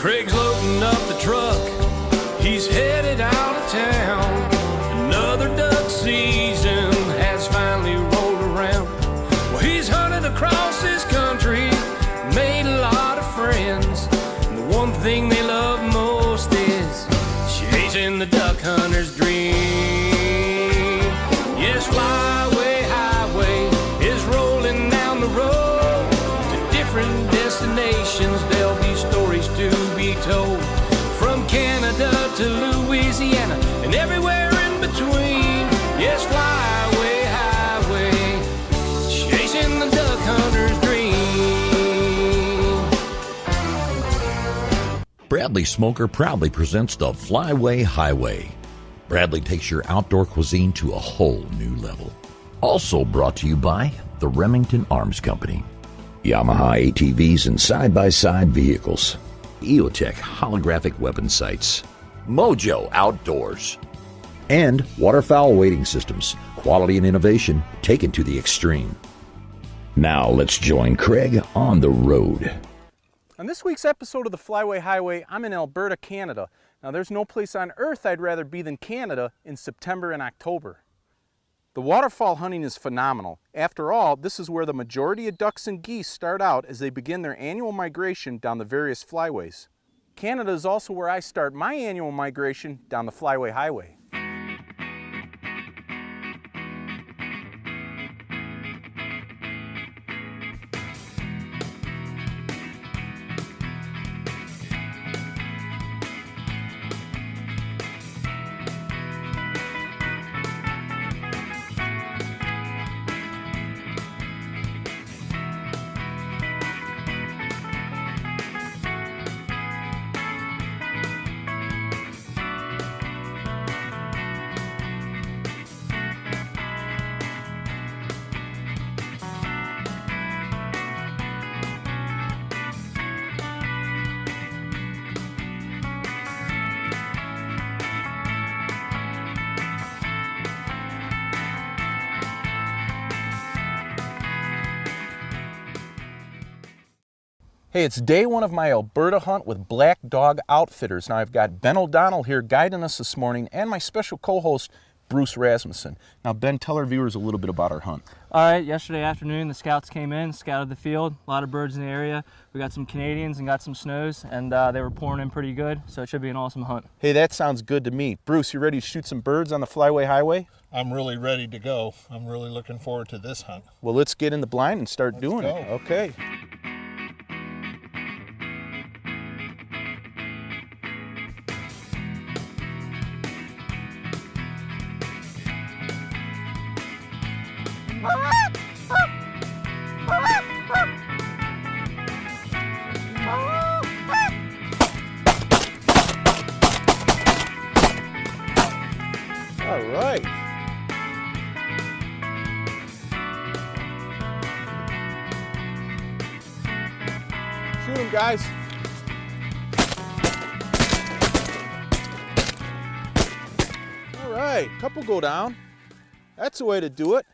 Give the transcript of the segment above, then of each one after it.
Craig's loading up the truck, he's headed out of town. Another duck season has finally rolled around. Well, he's hunted across this country, made a lot of friends. And the one thing they love most is chasing the duck hunter's dream. Yes, flyway highway is rolling down the road to different destinations. There'll be stories to be told, from Canada to Louisiana and everywhere in between. Yes, flyway highway, chasing the duck hunter's dream. Bradley Smoker proudly presents the Flyway Highway. Bradley takes your outdoor cuisine to a whole new level. Also brought to you by the Remington Arms Company, Yamaha ATVs and side-by-side vehicles, EOTech holographic weapon sights, Mojo Outdoors, and Waterfowl Wading Systems, quality and innovation taken to the extreme. Now let's join Craig on the road. On this week's episode of the Flyway Highway, I'm in Alberta, Canada. Now, there's no place on earth I'd rather be than Canada in September and October. The waterfowl hunting is phenomenal. After all, this is where the majority of ducks and geese start out as they begin their annual migration down the various flyways. Canada is also where I start my annual migration down the Flyway Highway. Hey, it's day one of my Alberta hunt with Black Dog Outfitters. Now, I've got Ben O'Donnell here guiding us this morning and my special co-host, Bruce Rasmussen. Now, Ben, tell our viewers a little bit about our hunt. All right, yesterday afternoon, the scouts came in, scouted the field, a lot of birds in the area. We got some Canadians and got some snows, and they were pouring in pretty good, so it should be an awesome hunt. Hey, that sounds good to me. Bruce, you ready to shoot some birds on the Flyway Highway? I'm really ready to go. I'm really looking forward to this hunt. Well, let's get in the blind and start doing it. Okay. All right. Shoot him, guys. All right, couple go down. That's the way to do it.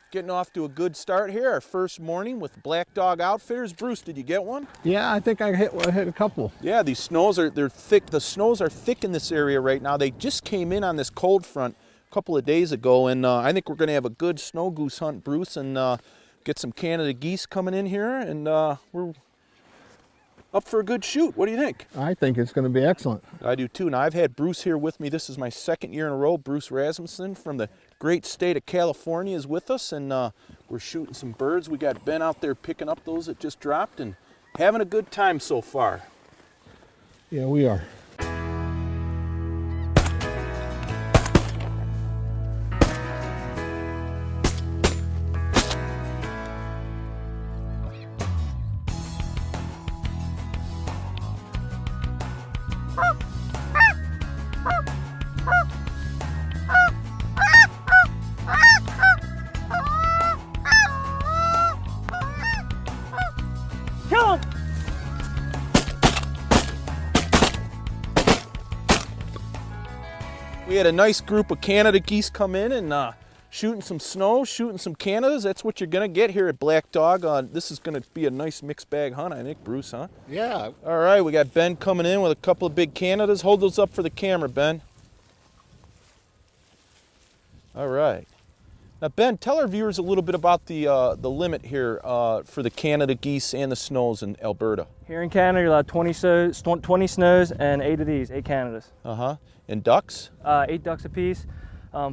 Getting off to a good start here. Our first morning with Black Dog Outfitters. Bruce, did you get one? Yeah, I think I hit a couple. Yeah, these snows they're thick. The snows are thick in this area right now. They just came in on this cold front a couple of days ago, and I think we're going to have a good snow goose hunt, Bruce, and get some Canada geese coming in here, and we're up for a good shoot. What do you think? I think it's going to be excellent. I do too. Now, I've had Bruce here with me. This is my second year in a row. Bruce Rasmussen from the great state of California is with us, and we're shooting some birds. We got Ben out there picking up those that just dropped and having a good time so far. Yeah, we are. We had a nice group of Canada geese come in and shooting some snow, shooting some Canadas. That's what you're gonna get here at Black Dog. This is gonna be a nice mixed bag hunt, I think, Bruce, huh? Yeah. All right, we got Ben coming in with a couple of big Canadas. Hold those up for the camera, Ben. All right. Now, Ben, tell our viewers a little bit about the limit here for the Canada geese and the snows in Alberta. Here in Canada, you're allowed 20 snows and 8 of these, 8 Canadas. And ducks? 8 ducks apiece.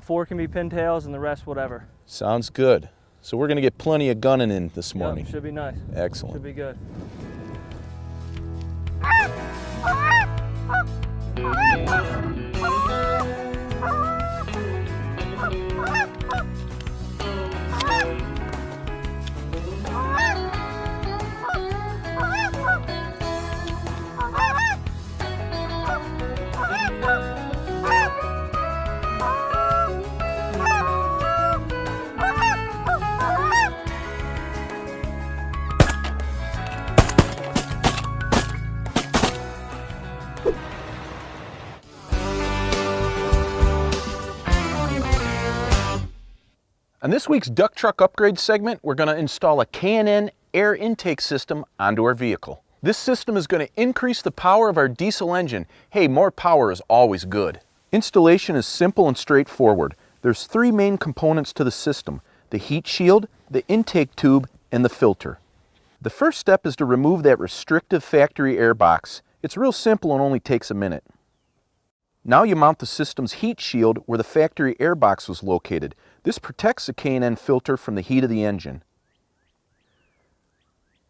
4 can be pintails and the rest whatever. Sounds good. So we're gonna get plenty of gunning in this morning. Yep, should be nice. Excellent. Should be good. On this week's Duck Truck Upgrade segment, we're going to install a K&N air intake system onto our vehicle. This system is going to increase the power of our diesel engine. Hey, more power is always good. Installation is simple and straightforward. There's 3 main components to the system: the heat shield, the intake tube, and the filter. The first step is to remove that restrictive factory air box. It's real simple and only takes a minute. Now you mount the system's heat shield where the factory air box was located. This protects the K&N filter from the heat of the engine.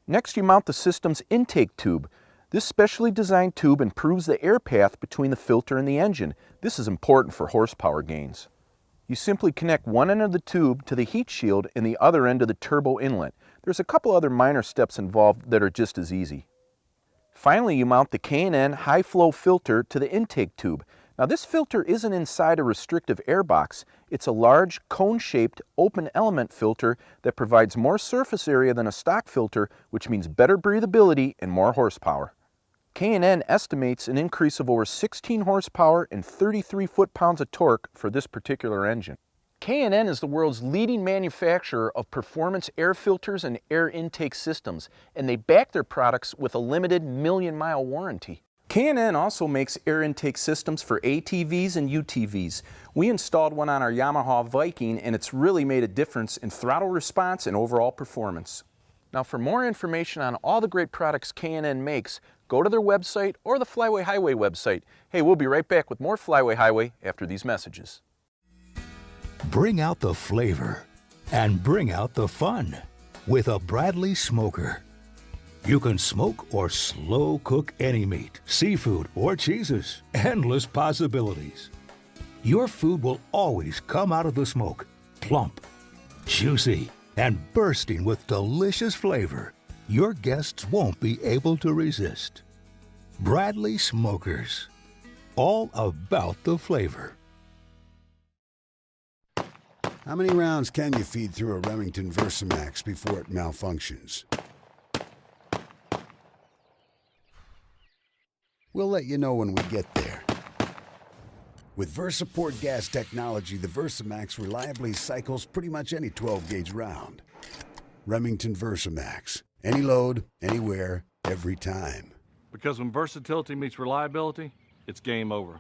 Next, you mount the system's intake tube. This specially designed tube improves the air path between the filter and the engine. This is important for horsepower gains. You simply connect one end of the tube to the heat shield and the other end to the turbo inlet. There's a couple other minor steps involved that are just as easy. Finally, you mount the K&N high flow filter to the intake tube. Now, this filter isn't inside a restrictive air box. It's a large, cone-shaped, open element filter that provides more surface area than a stock filter, which means better breathability and more horsepower. K&N estimates an increase of over 16 horsepower and 33 foot-pounds of torque for this particular engine. K&N is the world's leading manufacturer of performance air filters and air intake systems, and they back their products with a limited million-mile warranty. K&N also makes air intake systems for ATVs and UTVs. We installed one on our Yamaha Viking, and it's really made a difference in throttle response and overall performance. Now, for more information on all the great products K&N makes, go to their website or the Flyway Highway website. Hey, we'll be right back with more Flyway Highway after these messages. Bring out the flavor and bring out the fun with a Bradley smoker. You can smoke or slow cook any meat, seafood, or cheeses. Endless possibilities. Your food will always come out of the smoke plump, juicy, and bursting with delicious flavor your guests won't be able to resist. Bradley Smokers. All about the flavor. How many rounds can you feed through a Remington Versamax before it malfunctions? We'll let you know when we get there. With VersaPort gas technology, the Versamax reliably cycles pretty much any 12-gauge round. Remington Versamax. Any load, anywhere, every time. Because when versatility meets reliability, it's game over.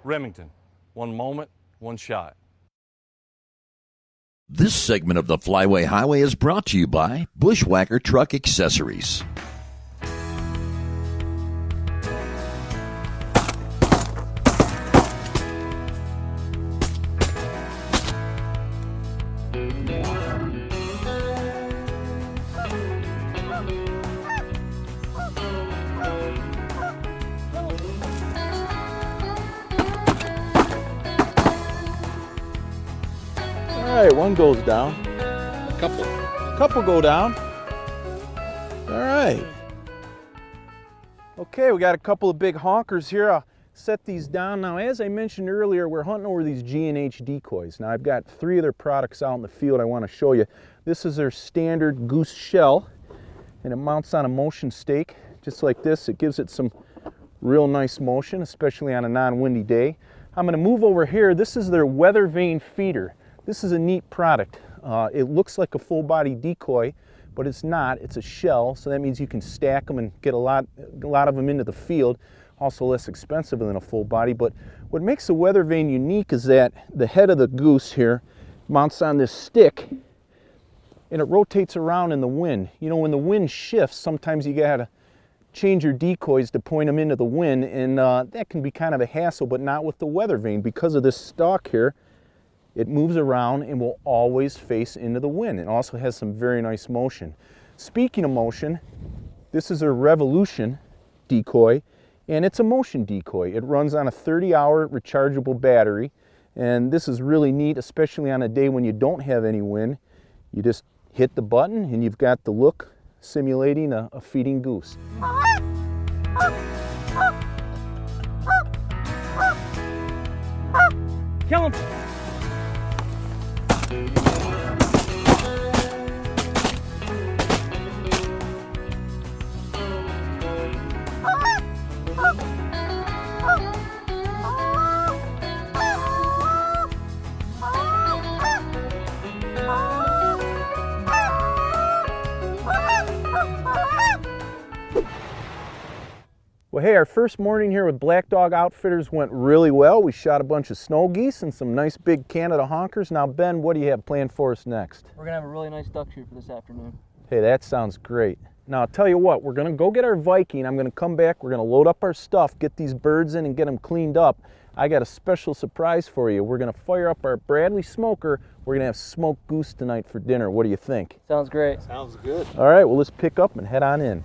Remington. One moment, one shot. This segment of the Flyway Highway is brought to you by Bushwhacker Truck Accessories. All right, one goes down. Couple. Go down. All right. Okay, we got a couple of big honkers here. I'll set these down. Now, as I mentioned earlier, we're hunting over these G&H decoys. Now, I've got 3 of their products out in the field I want to show you. This is their standard goose shell, and it mounts on a motion stake, just like this. It gives it some real nice motion, especially on a non-windy day. I'm going to move over here. This is their weather vane feeder. This is a neat product. It looks like a full body decoy, but it's not. It's a shell, so that means you can stack them and get a lot of them into the field. Also less expensive than a full body. But what makes the weather vane unique is that the head of the goose here mounts on this stick and it rotates around in the wind. You know, when the wind shifts, sometimes you gotta change your decoys to point them into the wind, and that can be kind of a hassle, but not with the weather vane. Because of this stalk here, it moves around and will always face into the wind. It also has some very nice motion. Speaking of motion, this is a Revolution decoy, and it's a motion decoy. It runs on a 30-hour rechargeable battery, and this is really neat, especially on a day when you don't have any wind. You just hit the button and you've got the look simulating a feeding goose. Kill him! Well, hey, our first morning here with Black Dog Outfitters went really well. We shot a bunch of snow geese and some nice big Canada honkers. Now, Ben, what do you have planned for us next? We're gonna have a really nice duck shoot for this afternoon. Hey, that sounds great. Now, I'll tell you what, we're gonna go get our Viking. I'm gonna come back, we're gonna load up our stuff, get these birds in and get them cleaned up. I got a special surprise for you. We're gonna fire up our Bradley smoker. We're gonna have smoked goose tonight for dinner. What do you think? Sounds great. Sounds good. All right, well, let's pick up and head on in.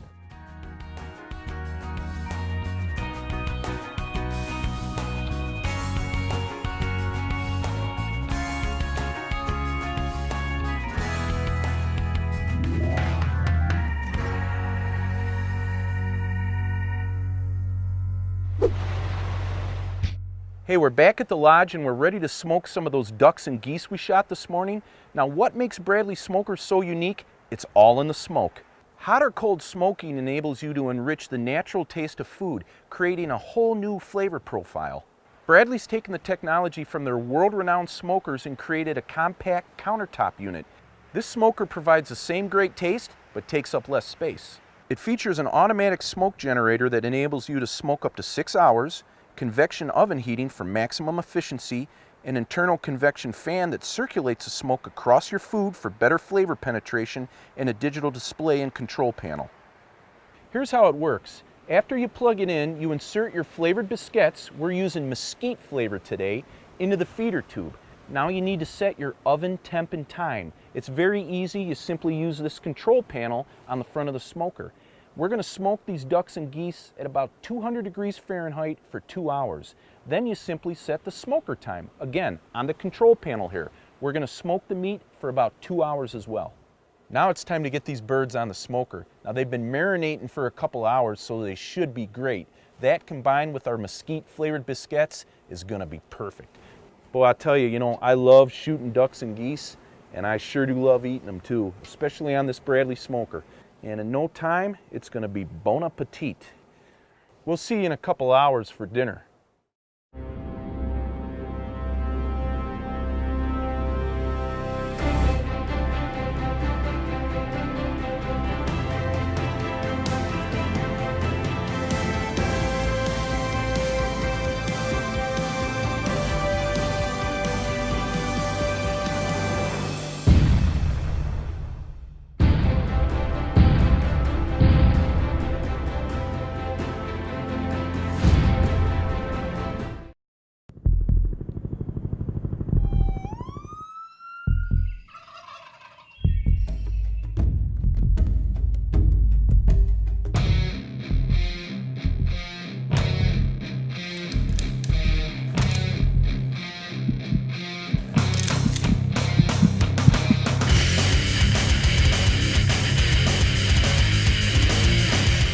Hey, we're back at the lodge and we're ready to smoke some of those ducks and geese we shot this morning. Now, what makes Bradley smokers so unique? It's all in the smoke. Hot or cold smoking enables you to enrich the natural taste of food, creating a whole new flavor profile. Bradley's taken the technology from their world-renowned smokers and created a compact countertop unit. This smoker provides the same great taste, but takes up less space. It features an automatic smoke generator that enables you to smoke up to 6 hours, convection oven heating for maximum efficiency, an internal convection fan that circulates the smoke across your food for better flavor penetration, and a digital display and control panel. Here's how it works. After you plug it in, you insert your flavored biscuits, we're using mesquite flavor today, into the feeder tube. Now you need to set your oven temp and time. It's very easy. You simply use this control panel on the front of the smoker. We're going to smoke these ducks and geese at about 200 degrees Fahrenheit for 2 hours. Then you simply set the smoker time, again, on the control panel here. We're going to smoke the meat for about 2 hours as well. Now it's time to get these birds on the smoker. Now they've been marinating for a couple hours, so they should be great. That combined with our mesquite flavored biscuits is going to be perfect. Boy, I tell you, I love shooting ducks and geese, and I sure do love eating them too, especially on this Bradley smoker. And in no time, it's going to be bon appetit. We'll see you in a couple hours for dinner.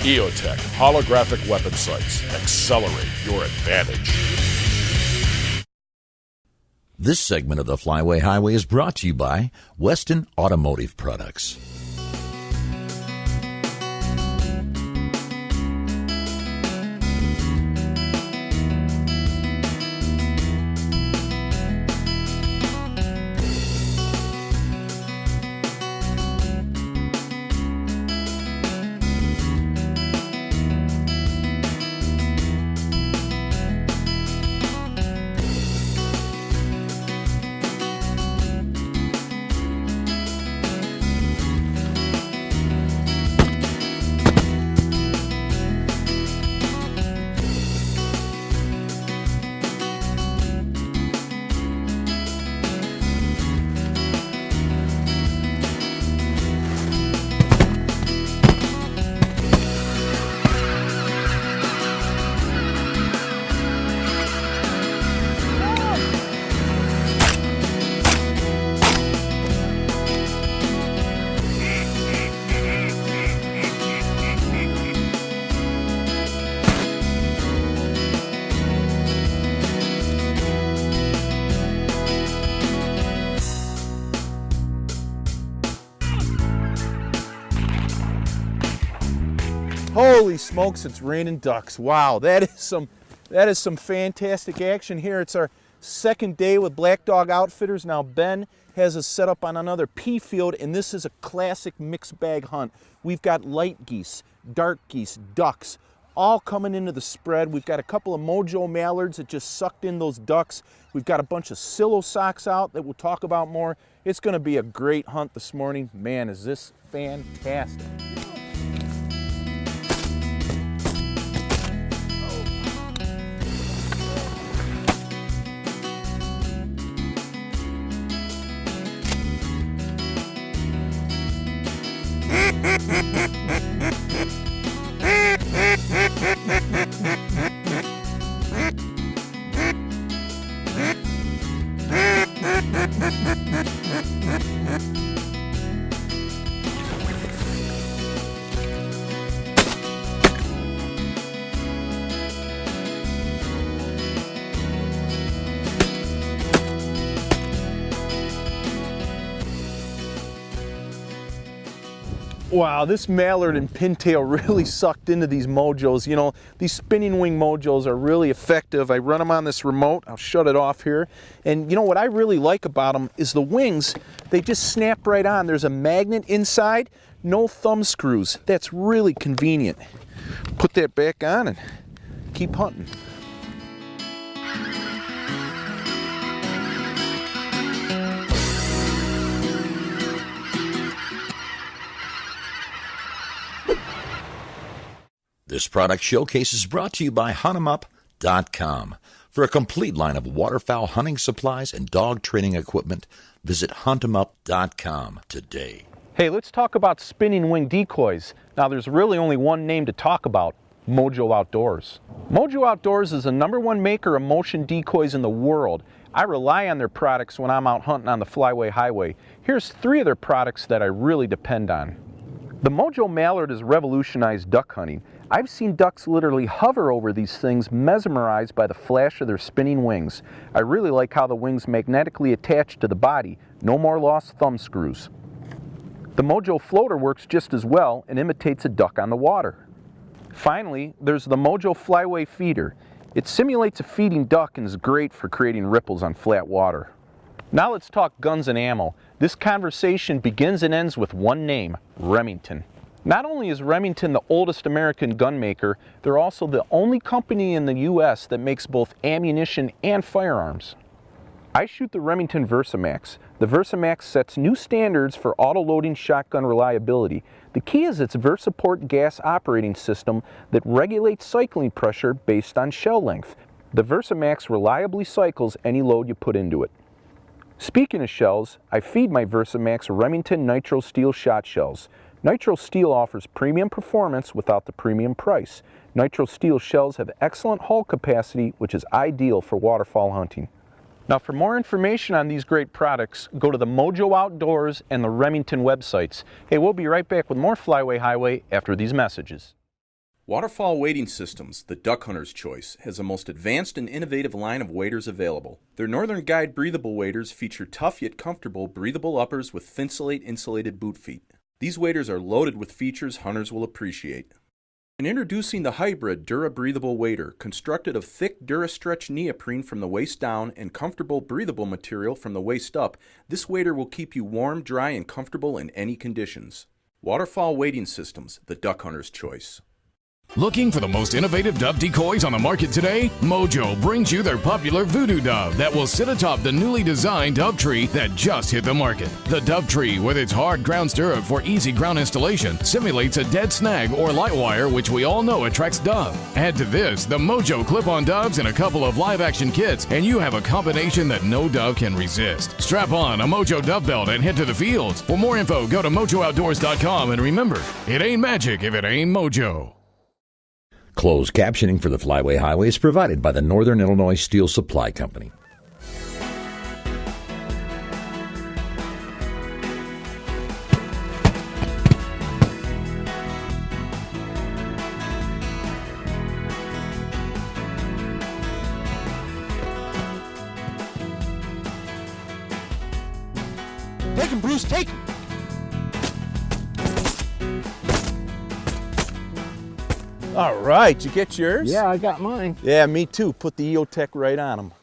EOTech holographic weapon sights. Accelerate your advantage. This segment of the Flyway Highway is brought to you by Weston Automotive Products. Holy smokes, it's raining ducks. Wow, that is some fantastic action here. It's our second day with Black Dog Outfitters. Now Ben has us set up on another pea field, and this is a classic mixed bag hunt. We've got light geese, dark geese, ducks, all coming into the spread. We've got a couple of Mojo mallards that just sucked in those ducks. We've got a bunch of Silo socks out that we'll talk about more. It's gonna be a great hunt this morning. Man, is this fantastic. Wow, this mallard and pintail really sucked into these Mojos. You know, these spinning wing Mojos are really effective. I run them on this remote. I'll shut it off here. And you know what I really like about them is the wings, they just snap right on. There's a magnet inside, no thumb screws. That's really convenient. Put that back on and keep hunting. This product showcase is brought to you by huntemup.com. For a complete line of waterfowl hunting supplies and dog training equipment, visit huntemup.com today. Hey, let's talk about spinning wing decoys. Now, there's really only one name to talk about: Mojo Outdoors. Mojo Outdoors is the #1 maker of motion decoys in the world. I rely on their products when I'm out hunting on the Flyway Highway. Here's 3 of their products that I really depend on. The Mojo Mallard has revolutionized duck hunting. I've seen ducks literally hover over these things, mesmerized by the flash of their spinning wings. I really like how the wings magnetically attach to the body. No more lost thumb screws. The Mojo Floater works just as well and imitates a duck on the water. Finally, there's the Mojo Flyway Feeder. It simulates a feeding duck and is great for creating ripples on flat water. Now let's talk guns and ammo. This conversation begins and ends with one name: Remington. Not only is Remington the oldest American gun maker, they're also the only company in the U.S. that makes both ammunition and firearms. I shoot the Remington Versamax. The Versamax sets new standards for auto-loading shotgun reliability. The key is its VersaPort gas operating system that regulates cycling pressure based on shell length. The Versamax reliably cycles any load you put into it. Speaking of shells, I feed my Versamax Remington Nitro Steel shot shells. Nitro Steel offers premium performance without the premium price. Nitro Steel shells have excellent hull capacity, which is ideal for waterfowl hunting. Now, for more information on these great products, go to the Mojo Outdoors and the Remington websites. Hey, we'll be right back with more Flyway Highway after these messages. Waterfowl Wading Systems, the duck hunter's choice, has the most advanced and innovative line of waders available. Their Northern Guide breathable waders feature tough yet comfortable breathable uppers with Thinsulate insulated boot feet. These waders are loaded with features hunters will appreciate. And introducing the hybrid Dura breathable wader, constructed of thick DuraStretch neoprene from the waist down and comfortable breathable material from the waist up, this wader will keep you warm, dry, and comfortable in any conditions. Waterfowl Wading Systems, the duck hunter's choice. Looking for the most innovative dove decoys on the market today? Mojo brings you their popular Voodoo Dove that will sit atop the newly designed dove tree that just hit the market. The dove tree, with its hard ground stirrup for easy ground installation, simulates a dead snag or light wire, which we all know attracts dove. Add to this the Mojo clip-on doves and a couple of live-action kits, and you have a combination that no dove can resist. Strap on a Mojo dove belt and head to the fields. For more info, go to MojoOutdoors.com, and remember, it ain't magic if it ain't Mojo. Closed captioning for the Flyway Highway is provided by the Northern Illinois Steel Supply Company. Take him, Bruce, take him! All right, you get yours? Yeah, I got mine. Yeah, me too. Put the EOTech right on them.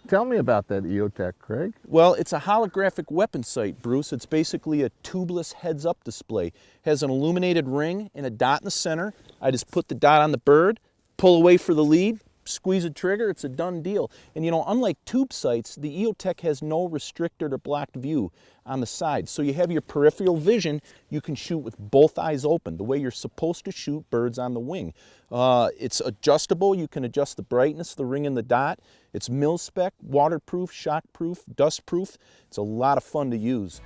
Tell me about that EOTech, Craig. Well, it's a holographic weapon sight, Bruce. It's basically a tubeless heads-up display. Has an illuminated ring and a dot in the center. I just put the dot on the bird, pull away for the lead, squeeze a trigger, it's a done deal. And you know, unlike tube sights, the EOTech has no restricted or blocked view on the side. So you have your peripheral vision, you can shoot with both eyes open, the way you're supposed to shoot birds on the wing. It's adjustable, you can adjust the brightness, the ring and the dot. It's mil-spec, waterproof, shockproof, dustproof. It's a lot of fun to use.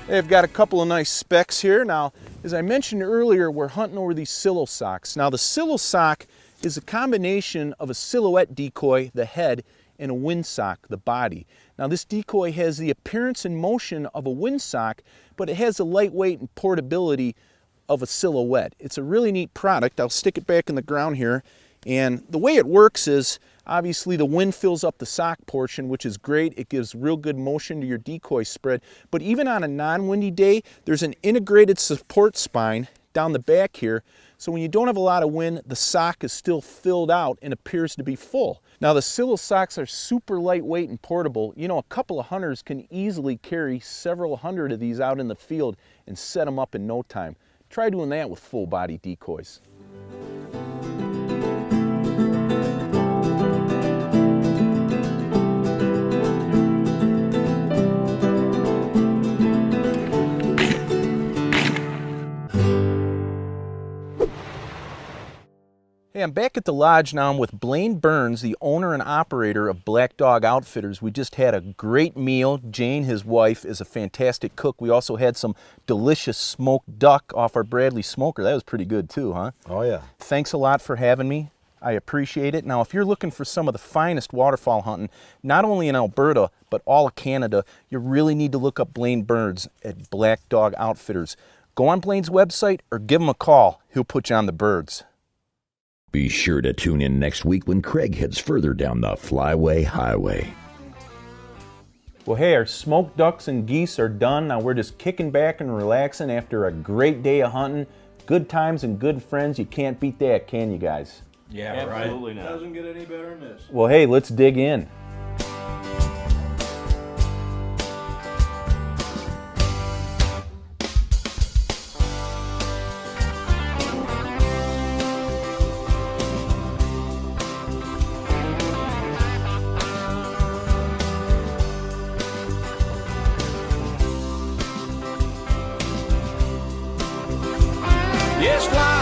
I've got a couple of nice specs here. Now, as I mentioned earlier, we're hunting over these silo socks. Now, the silo sock is a combination of a silhouette decoy, the head, and a windsock, the body. Now, this decoy has the appearance and motion of a windsock, but it has the lightweight and portability of a silhouette. It's a really neat product. I'll stick it back in the ground here. And the way it works is, obviously the wind fills up the sock portion, which is great. It gives real good motion to your decoy spread. But even on a non-windy day, there's an integrated support spine down the back here. So when you don't have a lot of wind, the sock is still filled out and appears to be full. Now the silo socks are super lightweight and portable. You know, a couple of hunters can easily carry several hundred of these out in the field and set them up in no time. Try doing that with full body decoys. Hey, I'm back at the lodge now. I'm with Blaine Burns, the owner and operator of Black Dog Outfitters. We just had a great meal. Jane, his wife, is a fantastic cook. We also had some delicious smoked duck off our Bradley smoker. That was pretty good too, huh? Oh yeah. Thanks a lot for having me. I appreciate it. Now, if you're looking for some of the finest waterfowl hunting, not only in Alberta, but all of Canada, you really need to look up Blaine Burns at Black Dog Outfitters. Go on Blaine's website or give him a call. He'll put you on the birds. Be sure to tune in next week when Craig heads further down the Flyway Highway. Well, hey, our smoked ducks and geese are done. Now we're just kicking back and relaxing after a great day of hunting. Good times and good friends. You can't beat that, can you guys? Yeah, Absolutely right. not. Doesn't get any better than this. Well, hey, let's dig in. Yes, fly